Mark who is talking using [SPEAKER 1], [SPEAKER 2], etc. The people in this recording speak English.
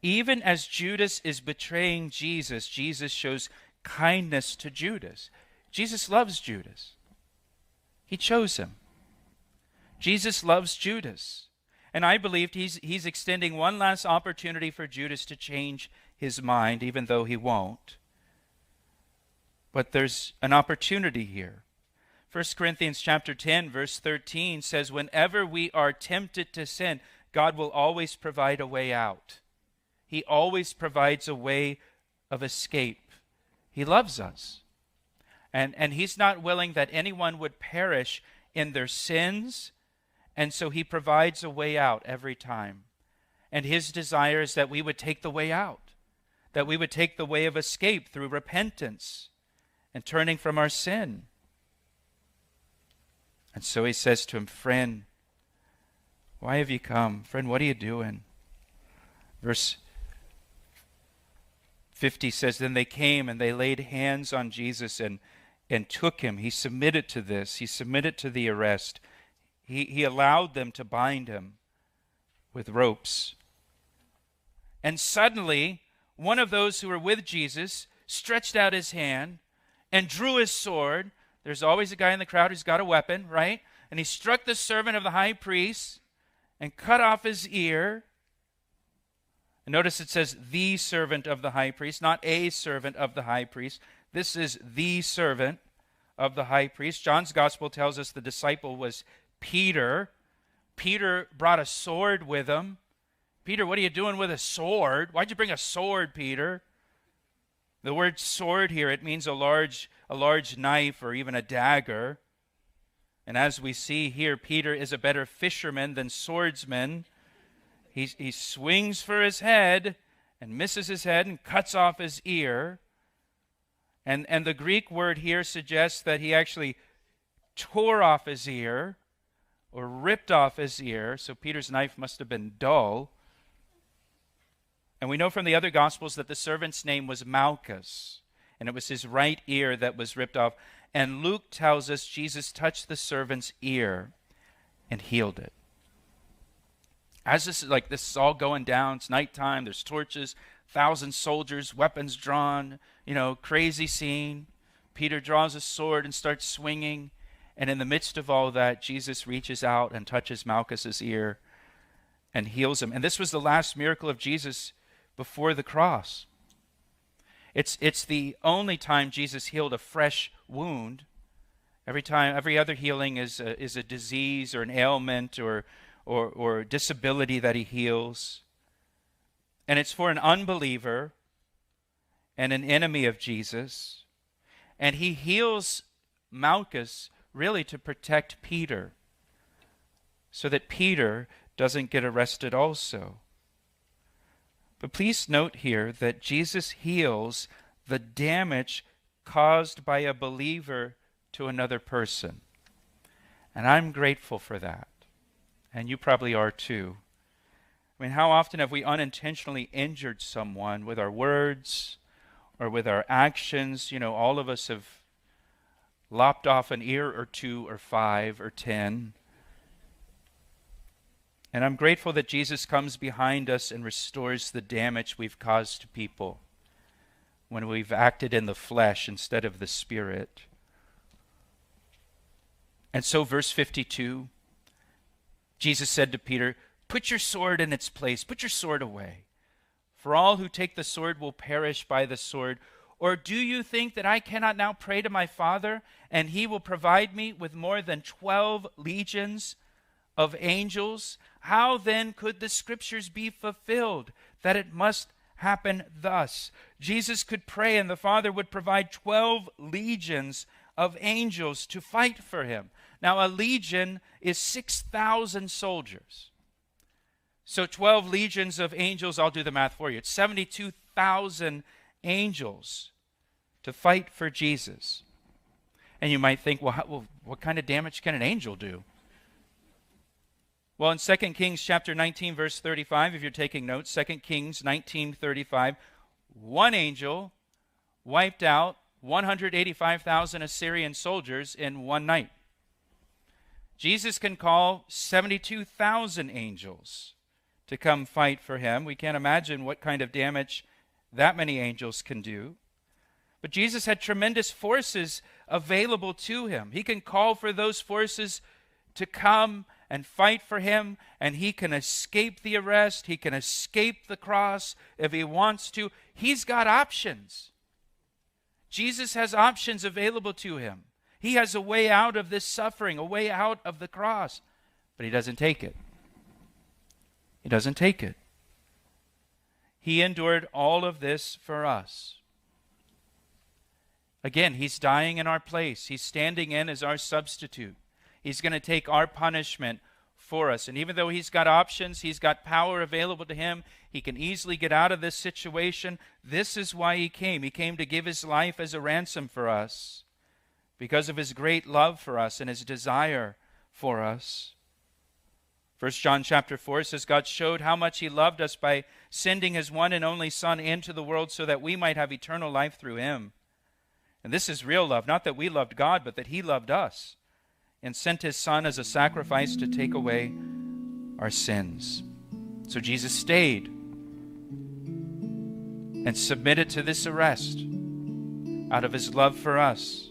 [SPEAKER 1] Even as Judas is betraying Jesus, Jesus shows kindness to Judas. Jesus loves Judas. He chose him. Jesus loves Judas. And I believe he's extending one last opportunity for Judas to change his mind, even though he won't. But there's an opportunity here. 1 Corinthians chapter 10, verse 13 says, whenever we are tempted to sin, God will always provide a way out. He always provides a way of escape. He loves us. And he's not willing that anyone would perish in their sins, and so he provides a way out every time. And his desire is that we would take the way out, that we would take the way of escape through repentance and turning from our sin. And so he says to him, friend, why have you come? Friend, what are you doing? Verse 50 says, then they came and they laid hands on Jesus and took him. He submitted to this. He submitted to the arrest. He allowed them to bind him with ropes. And suddenly, one of those who were with Jesus stretched out his hand and drew his sword. There's always a guy in the crowd who's got a weapon, right? And he struck the servant of the high priest and cut off his ear. And notice it says the servant of the high priest, not a servant of the high priest. This is the servant of the high priest. John's gospel tells us the disciple was Peter. Peter brought a sword with him. Peter, what are you doing with a sword? Why'd you bring a sword, Peter? The word sword here, it means a large knife or even a dagger. And as we see here, Peter is a better fisherman than swordsman. He swings for his head and misses his head and cuts off his ear. And the Greek word here suggests that he actually tore off his ear or ripped off his ear. So Peter's knife must have been dull. And we know from the other Gospels that the servant's name was Malchus, and it was his right ear that was ripped off. And Luke tells us Jesus touched the servant's ear and healed it. As this is all going down, it's nighttime, there's torches, 1,000 soldiers, weapons drawn, crazy scene. Peter draws a sword and starts swinging. And in the midst of all that, Jesus reaches out and touches Malchus's ear and heals him. And this was the last miracle of Jesus before the cross. It's the only time Jesus healed a fresh wound. Every other healing is a disease or an ailment or disability that he heals. And it's for an unbeliever and an enemy of Jesus. And he heals Malchus really to protect Peter, so that Peter doesn't get arrested also. But please note here that Jesus heals the damage caused by a believer to another person. And I'm grateful for that. And you probably are too. I mean, how often have we unintentionally injured someone with our words or with our actions? All of us have lopped off an ear or 2 or 5 or 10. And I'm grateful that Jesus comes behind us and restores the damage we've caused to people when we've acted in the flesh instead of the Spirit. And so verse 52, Jesus said to Peter, "Put your sword in its place, put your sword away. For all who take the sword will perish by the sword. Or do you think that I cannot now pray to my Father, and he will provide me with more than 12 legions of angels? How then could the scriptures be fulfilled that it must happen thus?" Jesus could pray and the Father would provide 12 legions of angels to fight for him. Now a legion is 6,000 soldiers. So 12 legions of angels, I'll do the math for you. It's 72,000 angels to fight for Jesus. And you might think, well, what kind of damage can an angel do? Well, in 2 Kings chapter 19, verse 35, if you're taking notes, 2 Kings 19:35, one angel wiped out 185,000 Assyrian soldiers in one night. Jesus can call 72,000 angels to come fight for him. We can't imagine what kind of damage that many angels can do. But Jesus had tremendous forces available to him. He can call for those forces to come and fight for him, and he can escape the arrest. He can escape the cross if he wants to. He's got options. Jesus has options available to him. He has a way out of this suffering, a way out of the cross, but he doesn't take it. He doesn't take it. He endured all of this for us. Again, he's dying in our place. He's standing in as our substitute. He's going to take our punishment for us. And even though he's got options, he's got power available to him, he can easily get out of this situation. This is why he came. He came to give his life as a ransom for us because of his great love for us and his desire for us. 1 John chapter 4 says, God showed how much he loved us by sending his one and only Son into the world so that we might have eternal life through him. And this is real love, not that we loved God, but that he loved us and sent his Son as a sacrifice to take away our sins. So Jesus stayed and submitted to this arrest out of his love for us.